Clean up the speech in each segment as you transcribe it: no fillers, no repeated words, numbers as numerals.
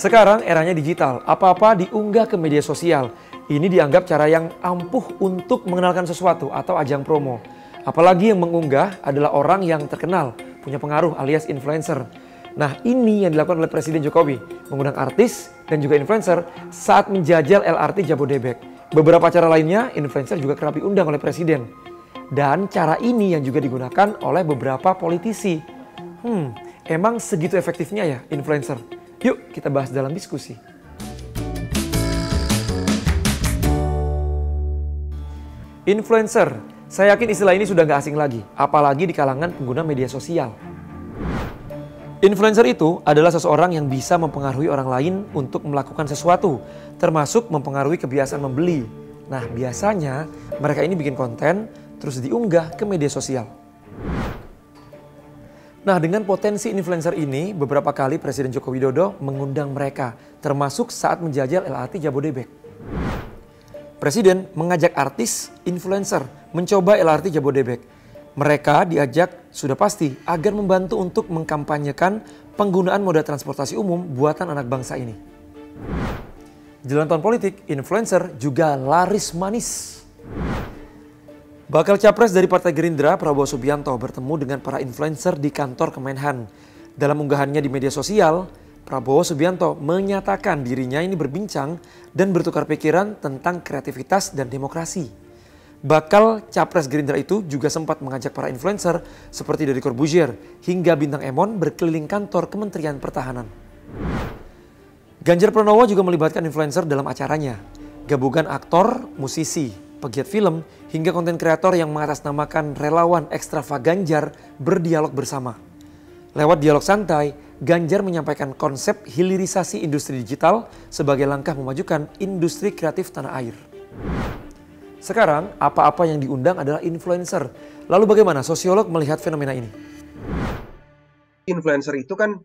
Sekarang eranya digital, apa-apa diunggah ke media sosial. Ini dianggap cara yang ampuh untuk mengenalkan sesuatu atau ajang promo. Apalagi yang mengunggah adalah orang yang terkenal, punya pengaruh alias influencer. Nah, ini yang dilakukan oleh Presiden Jokowi, mengundang artis dan juga influencer saat menjajal LRT Jabodebek. Beberapa cara lainnya, influencer juga kerap diundang oleh Presiden. Dan cara ini yang juga digunakan oleh beberapa politisi. Emang segitu efektifnya ya influencer? Yuk kita bahas dalam diskusi. Influencer, saya yakin istilah ini sudah nggak asing lagi, apalagi di kalangan pengguna media sosial. Influencer itu adalah seseorang yang bisa mempengaruhi orang lain untuk melakukan sesuatu, termasuk mempengaruhi kebiasaan membeli. Nah, biasanya mereka ini bikin konten, terus diunggah ke media sosial. Nah, dengan potensi influencer ini, beberapa kali Presiden Joko Widodo mengundang mereka, termasuk saat menjajal LRT Jabodebek. Presiden mengajak artis, influencer, mencoba LRT Jabodebek. Mereka diajak sudah pasti agar membantu untuk mengkampanyekan penggunaan moda transportasi umum buatan anak bangsa ini. Jelang tahun politik, influencer juga laris manis. Bakal capres dari Partai Gerindra, Prabowo Subianto bertemu dengan para influencer di kantor Kemenhan. Dalam unggahannya di media sosial, Prabowo Subianto menyatakan dirinya ini berbincang dan bertukar pikiran tentang kreativitas dan demokrasi. Bakal capres Gerindra itu juga sempat mengajak para influencer seperti Deddy Corbuzier hingga Bintang Emon berkeliling kantor Kementerian Pertahanan. Ganjar Pranowo juga melibatkan influencer dalam acaranya. Gabungan aktor, musisi, pegiat film, hingga konten kreator yang mengatasnamakan relawan ekstrava Ganjar berdialog bersama. Lewat dialog santai, Ganjar menyampaikan konsep hilirisasi industri digital sebagai langkah memajukan industri kreatif tanah air. Sekarang, apa-apa yang diundang adalah influencer. Lalu bagaimana sosiolog melihat fenomena ini? Influencer itu kan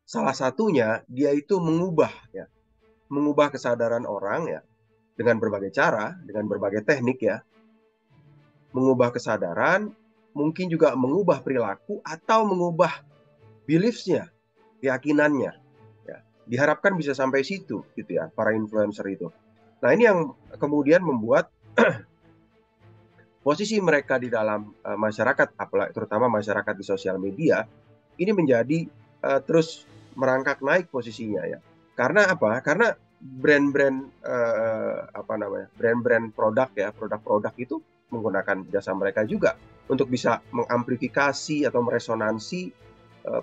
salah satunya dia itu mengubah kesadaran orang ya dengan berbagai cara, dengan berbagai teknik ya. Mengubah kesadaran, mungkin juga mengubah perilaku atau mengubah beliefs-nya, keyakinannya. Ya. Diharapkan bisa sampai situ gitu ya, para influencer itu. Nah, ini yang kemudian membuat posisi mereka di dalam masyarakat, terutama masyarakat di sosial media, ini menjadi terus merangkak naik posisinya ya. Karena apa? Karena brand-brand produk itu menggunakan jasa mereka juga untuk bisa mengamplifikasi atau meresonansi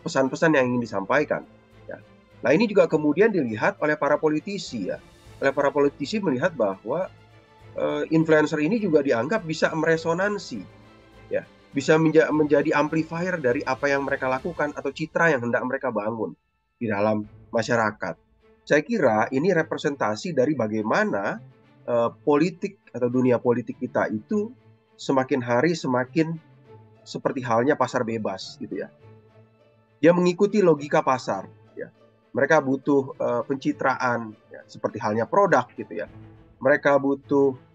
pesan-pesan yang ingin disampaikan. Ya. Nah, ini juga kemudian dilihat oleh para politisi ya. Oleh para politisi melihat bahwa influencer ini juga dianggap bisa meresonansi, ya, bisa menjadi amplifier dari apa yang mereka lakukan atau citra yang hendak mereka bangun di dalam masyarakat. Saya kira ini representasi dari bagaimana politik atau dunia politik kita itu semakin hari semakin seperti halnya pasar bebas gitu ya. Dia mengikuti logika pasar ya. Mereka butuh pencitraan ya, seperti halnya produk gitu ya. Mereka butuh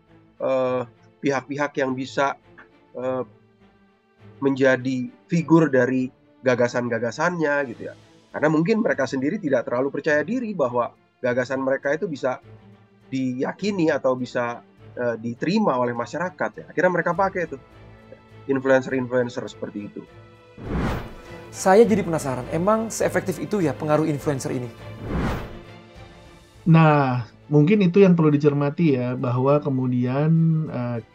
pihak-pihak yang bisa menjadi figur dari gagasan-gagasannya gitu ya. Karena mungkin mereka sendiri tidak terlalu percaya diri bahwa gagasan mereka itu bisa diyakini atau bisa diterima oleh masyarakat ya. Akhirnya mereka pakai itu influencer-influencer seperti itu. Saya jadi penasaran, emang seefektif itu ya pengaruh influencer ini? Nah, mungkin itu yang perlu dicermati ya, bahwa kemudian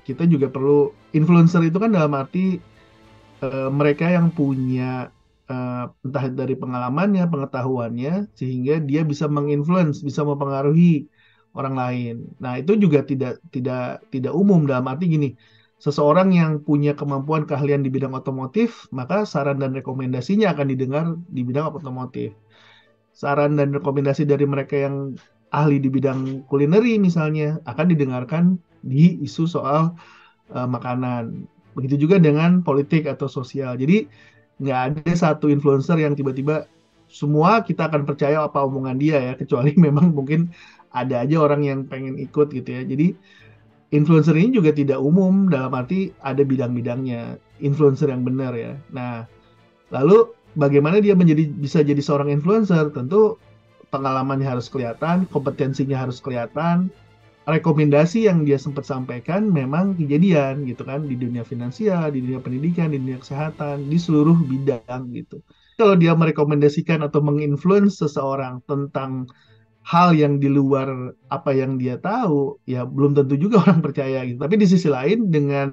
kita juga perlu, influencer itu kan dalam arti mereka yang punya entah dari pengalamannya, pengetahuannya, sehingga dia bisa menginfluence, bisa mempengaruhi orang lain. Nah, itu juga tidak umum dalam arti gini. Seseorang yang punya kemampuan keahlian di bidang otomotif, maka saran dan rekomendasinya akan didengar di bidang otomotif. Saran dan rekomendasi dari mereka yang ahli di bidang kulineri misalnya akan didengarkan di isu soal makanan. Begitu juga dengan politik atau sosial. Jadi nggak ada satu influencer yang tiba-tiba semua kita akan percaya apa omongan dia ya, kecuali memang mungkin ada aja orang yang pengen ikut gitu ya. Jadi influencer ini juga tidak umum dalam arti ada bidang-bidangnya, influencer yang benar ya. Nah, lalu bagaimana dia bisa jadi seorang influencer? Tentu pengalamannya harus kelihatan, kompetensinya harus kelihatan, rekomendasi yang dia sempat sampaikan memang kejadian gitu kan di dunia finansial, di dunia pendidikan, di dunia kesehatan, di seluruh bidang gitu. Kalau dia merekomendasikan atau menginfluence seseorang tentang hal yang di luar apa yang dia tahu, ya belum tentu juga orang percaya gitu. Tapi di sisi lain dengan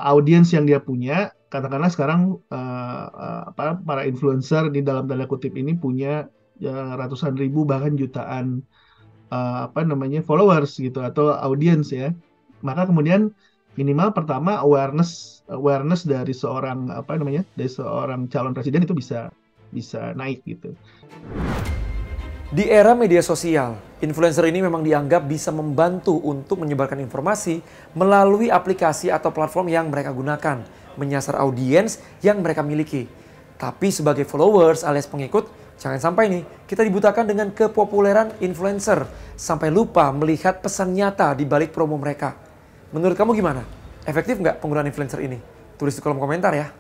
audiens yang dia punya, katakanlah sekarang para influencer di dalam tanda kutip ini punya ratusan ribu bahkan jutaan followers gitu atau audiens ya. Maka kemudian minimal pertama awareness dari seorang dari seorang calon presiden itu bisa naik gitu. Di era media sosial, influencer ini memang dianggap bisa membantu untuk menyebarkan informasi melalui aplikasi atau platform yang mereka gunakan, menyasar audiens yang mereka miliki. Tapi sebagai followers alias pengikut, jangan sampai nih kita dibutakan dengan kepopuleran influencer sampai lupa melihat pesan nyata di balik promo mereka. Menurut kamu gimana? Efektif nggak penggunaan influencer ini? Tulis di kolom komentar ya.